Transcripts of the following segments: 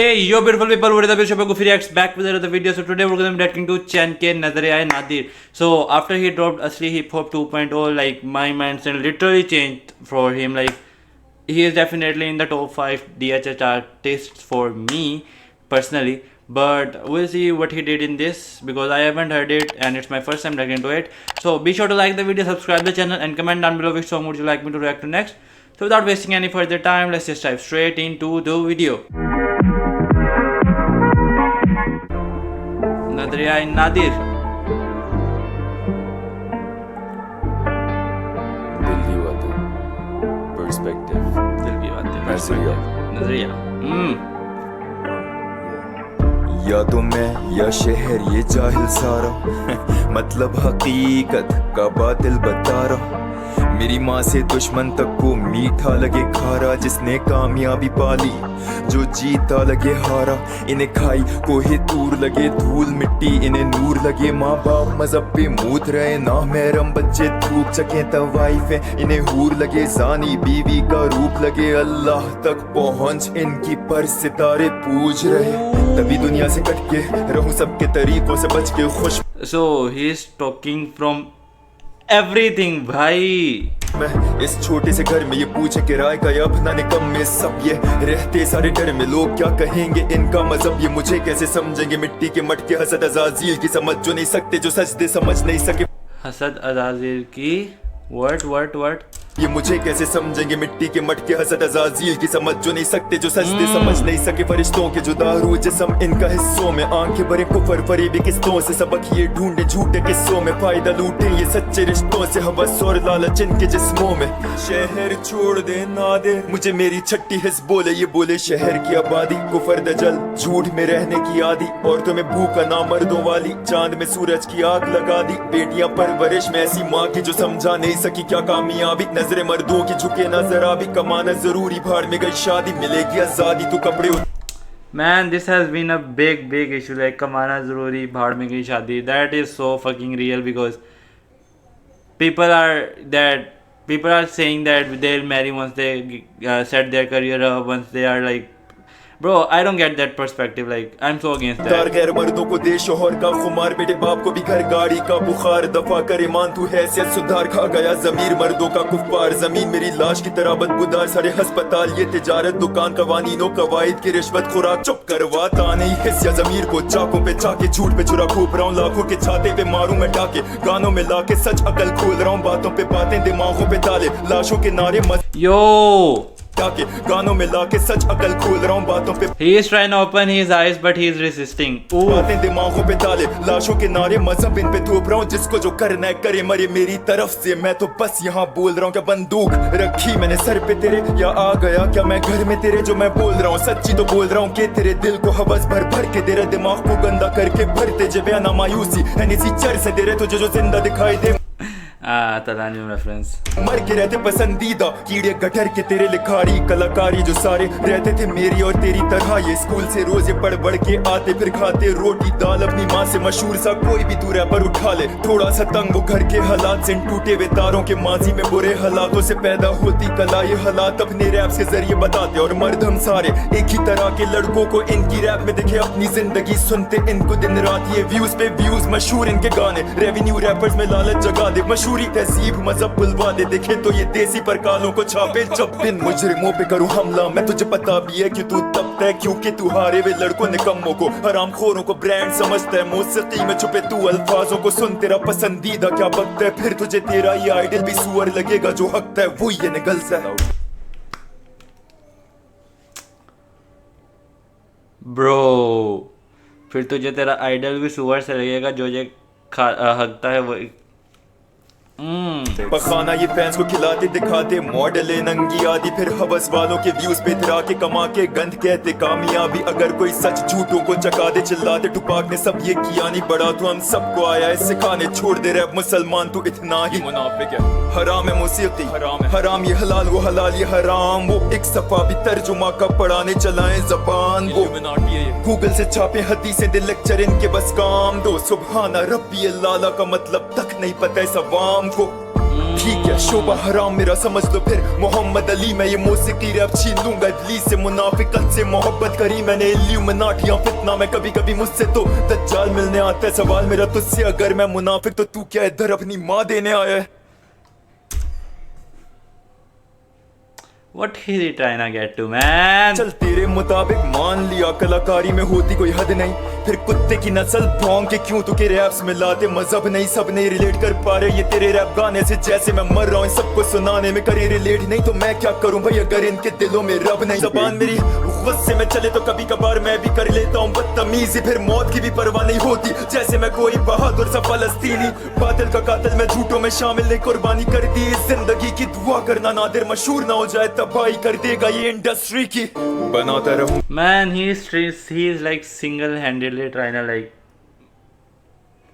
Hey yo beautiful people, what is up? It's your boy Goofy Reacts back with another video. So today we're going to be reacting to Chen K Nazariya Nadir. So after he dropped Asli Hip Hop 2.0, like my mindset literally changed for him. Like he is definitely in the top 5 DHH artists for me personally. But we'll see what he did in this because I haven't heard it and it's my first time reacting to it. So be sure to like the video, subscribe the channel and comment down below which song would you like me to react to next. So without wasting any further time, let's just dive straight into the video. Nazariya Nadir. दिल की बातें, perspective, दिल की बातें, नजरिया। नजरिया। या तो मैं या शहर ये जाहिल सारा मतलब हकीकत का बातिल बता रहा। मेरी माँ से दुश्मन तक को मीठा लगे खारा, जिसने कामयाबी पाली जो जीता लगे हारा। इन्हें खाई कोहे तूर लगे धूल मिट्टी, इन्हें नूर लगे माँ बाप मजहब पे मूत रहे ना महरम बच्चे थूक सके तवाइफ है। इन्हें हूर लगे जानी बीवी का रूप लगे, अल्लाह तक पहुँच इनकी पर सितारे पूज रहे। तभी दुनिया से कट के रहूं सबके तरीकों से बच के खुश। So he is talking from everything भाई। मैं इस छोटे से घर में ये पूछे किराए का या अपना निकम में सब ये रहते सारे डर में, लोग क्या कहेंगे इनका मजहब ये मुझे कैसे समझेंगे। मिट्टी के मटके हसद अजाजील की समझ जो नहीं सकते, जो सजदे समझ नहीं सके। हसद अजाजील की वर्ड ये मुझे कैसे समझेंगे। मिट्टी के मटके हसद अजाजील की समझ जो नहीं सकते, जो सजदे समझ नहीं सके। फरिश्तों के जुदा रूह जिस्म इनका हिस्सों में, आंखें भरे कुफर फरेबी किस्तों से। सबक ये ढूंढे झूठे किस्सों में, फायदा लूटे ये सच्चे रिश्तों से। हवस और लालच इनके जिस्मों में। शहर छोड़ दे ना दे मुझे मेरी छट्टी हिस्स बोले, ये बोले शहर की आबादी कुफर दजल झूठ में रहने की आदि। और तुम्हें भूखा ना मर्दों वाली, चांद में सूरज की आग लगा दी। बेटियां परवरिश में ऐसी माँ की जो समझा नहीं सकी क्या कामयाबी। नजरे मर्दों की झुके ना जरा भी, कमाना जरूरी भाड़ में गई शादी। मिलेगी आजादी तो कपड़े। Man, this has been a big issue. Like कमाना जरूरी भाड़ में गई शादी. That is so fucking real because people are saying that they'll marry once they set their career up, once they are like. Bro, I don't get that perspective. Like, I'm so against that. गैर मर्दों को दे शोहर का खुमार, बेटे बाप को भी घर गाड़ी का बुखार। दफा करे मान तू हैसियत सुधार, खा गया जमीर मर्दों का कुफ्फार। जमीन मेरी लाश की तरह बदबूदार, सारे हस्पताल ये तिजारत दुकान। कवानीनों कवायद की रिश्वत खुराक चुप करवाता नहीं हिस्सा जमीर को। चाकों पे चाके झूठ पे चुरा खूब रहा हूँ, लाखों के छाते पे मारूं मैं टाके। गानों में लाके सच अकल खोल रहा हूँ, बातों पे बातें दिमागों पे ताले। लाशों के नारे मत Yo, के गानों में लाके सच अकल खोल रहा हूँ, बातों पे he is trying to open his eyes but he is resisting. Ooh. बातें दिमागों पे ताले। लाशों के नारे मजहब इन पे थोप रहा हूँ, जिसको जो करना है करे मरे मेरी तरफ से। मैं तो बस यहाँ बोल रहा हूँ, क्या बंदूक रखी मैंने सर पे तेरे या आ गया क्या मैं घर में तेरे। जो मैं बोल रहा हूँ सच्ची तो बोल रहा हूँ कि तेरे दिल को हवस भर भर के दे रहे, दिमाग को गंदा करके भरते जे बयाना मायूसी है इसी चर से दे रहे तुझे जो जिंदा दिखाई दे। Tadanium reference. मर के रहते पसंदीदा कीड़े गटर के तेरे लिखारी कलाकारी, जो सारे रहते थे मेरी और तेरी तरह। ये स्कूल से रोजे पढ़ बढ़ के आते फिर खाते रोटी दाल। अपनी माँ से मशहूर सा कोई भी तू रैपर उठा ले, थोड़ा सा तंग वो घर के हालात से। टूटे हुए तारों के माजी में बुरे हालातों से पैदा होती कला। ये हालात अपने रैप के जरिए बताते और मर्द हम सारे एक ही तरह के लड़कों को इनकी रैप में देखे अपनी जिंदगी। सुनते इनको दिन रात ये व्यूज पे व्यूज, मशहूर इनके गाने। रेवेन्यू रैपर्स में लालच जगा दे, मशहूरी तहजीब मजहब बुलवा दे। देखे तो ये देसी पर कालों को छापे। जब बिन मुजरिमों पे करूं हमला मैं, तुझे पता भी है कि तू तब तक क्योंकि तू हारे हुए लड़कों निकम्मों को हराम खोरों को ब्रांड समझता है। मौसीकी में छुपे तू अल्फाजों को सुन, तेरा पसंदीदा क्या बकता है। फिर तुझे तेरा ये आइडल भी सुअर लगेगा, जो हकता है वो ये निगलता है। Bro, फिर तुझे तेरा आइडल भी सुअर से लगेगा, जो ये हकता है वो। पखाना ये फैंस को खिलाते दिखाते मॉडल नंगी आदि। फिर हवस वालों के व्यूज पे इतरा के कमा के गंद कहते कामयाबी। अगर कोई सच झूठों को चका दे चिल्लाते टुपाक ने सब ये किया नहीं बड़ा, तो हम सबको आया है सिखाने। छोड़ दे रैप मुसलमान तू इतना ही मुनाफिक है। हराम है मौसीकी हराम ये हलाल वो हलाल ये हराम। वो एक सफा भी तर्जुमा का पढ़ाने चलाए जबान। वो गूगल से छापे हदीसें दे लेक्चर इनके बस काम दो। सुबहाना रब्बी लाला का मतलब तक नहीं पता है सवाम को। ठीक है शोभा हराम मेरा समझ लो फिर मोहम्मद अली मैं ये मौसीकी रैप छीन लूंगा इब्लीस से मुनाफिकत से मोहब्बत करी मैंने इल्यूमिनाटियां फितना में कभी कभी मुझसे तो दज्जाल मिलने आता है सवाल मेरा तुझसे अगर मैं मुनाफिक तो तू क्या इधर अपनी माँ देने आया है What is he trying to get to, man? चल तेरे मुताबिक मान लिया कलाकारी में होती कोई हद नहीं फिर कुत्ते की नस्ल भौंक के क्यों तू के रैप्स में लाते मजहब नहीं सब नहीं रिलेट कर पा रहे ये तेरे रैप गाने से जैसे मैं मर रहा हूँ सबको सुनाने में करे रिलेट नहीं तो मैं क्या करूँ भाई अगर इनके दिलों में रब नहीं जबान मेरी गुस्से में चले तो कभी कभार मैं भी कर लेता हूँ बदतमीजी फिर मौत की भी परवाह नहीं होती जैसे मैं कोई बहादुर सा फलस्तीनी बातिल का कातिल मैं झूठों में शामिल नहीं कुर्बानी कर दी इस जिंदगी की दुआ करना नादिर मशहूर ना हो जाए तबाही कर देगा ये इंडस्ट्री की बनाता रहूं Man, he's like single-handedly trying to like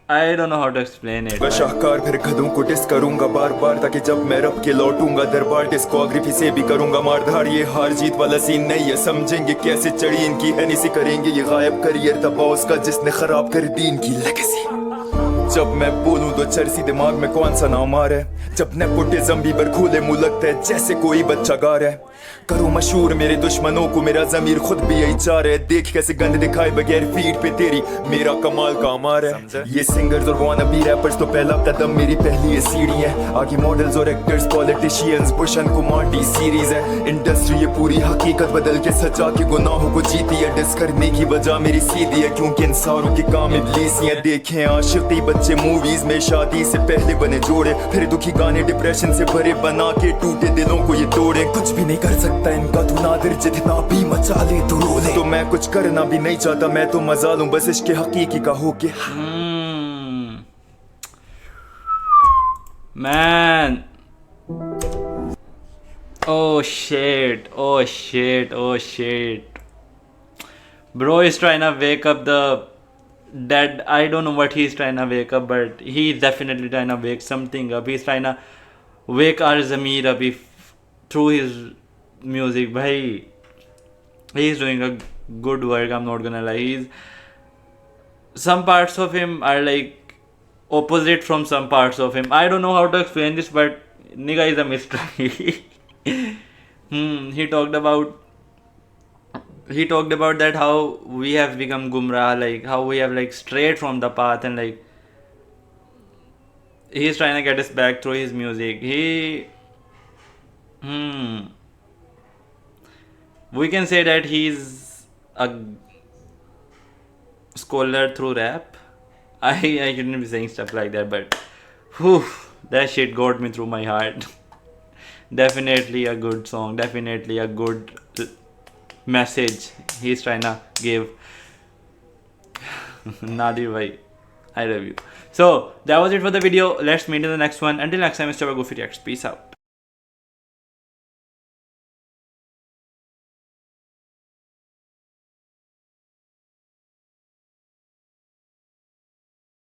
I don't know how to explain it. मैं शाहकार फिर गधों को डिस करूंगा बार बार ताकि जब मैं रब के लौटूंगा दरबार डिस्कोग्राफी से भी करूंगा मारधार ये हार जीत वाला सीन नहीं है समझेंगे कैसे चढ़ी इनकी है नहीं करेंगे ये गायब करियर तबाह उसका जिसने खराब कर दी इनकी लेगेसी जब मैं बोलूं तो चरसी दिमाग में कौन सा नाम आ रहा है जब नेपोटिज्म भी बरखूले मुंह लगता है जैसे कोई बच्चा गा रहा है करो मशहूर मेरे दुश्मनों को मेरा जमीर खुद भी यही चाह रहा है देख कैसे गंद दिखाए बगैर फीड पे तेरी मेरा कमाल का अमार है ये सिंगर्स और वानबी रैपर्स तो पहला कदम मेरी पहली ये सीढ़ी है आगे मॉडल्स और actors politicians Bhushan Kumar T series है इंडस्ट्री ये पूरी हकीकत बदल के सजा के गुनाहों को जीती है डिस करने की वजह मेरी सीधी है क्योंकि इन सारों के काम इब्लीसियां देखें आशिकी बच्चे मूवीज में शादी से पहले बने जोड़े फिर दुखी गाने डिप्रेशन से भरे बना के टूटे दिलों को ये तोड़े कुछ भी नहीं कर सकता इनका तू नादिर जितना भी मचा ले तू रोले तो मैं कुछ करना भी नहीं चाहता मैं तो मजा लूं बस इश्क हकीकी का होके Man. Oh shit. Oh shit. Oh shit. Bro is trying to wake up the dead. I don't know what he's trying to wake up, but he's definitely trying to wake something up. He's trying to wake our Zamir up through his music. Bhai, he's doing a good work. I'm not gonna lie. Some parts of him are like opposite from some parts of him. I don't know how to explain this, but nigga is a mystery. He talked about that how we have become gumrah, like how we have like strayed from the path, and like he's trying to get us back through his music. We can say that he's a scholar through rap. I shouldn't be saying stuff like that, but whew, that shit got me through my heart. Definitely a good song, definitely a good message he's trying to give. Nadir bhai, I love you. So that was it for the video. Let's meet in the next one. Until next time, Mr. Goofy Reacts. Peace out.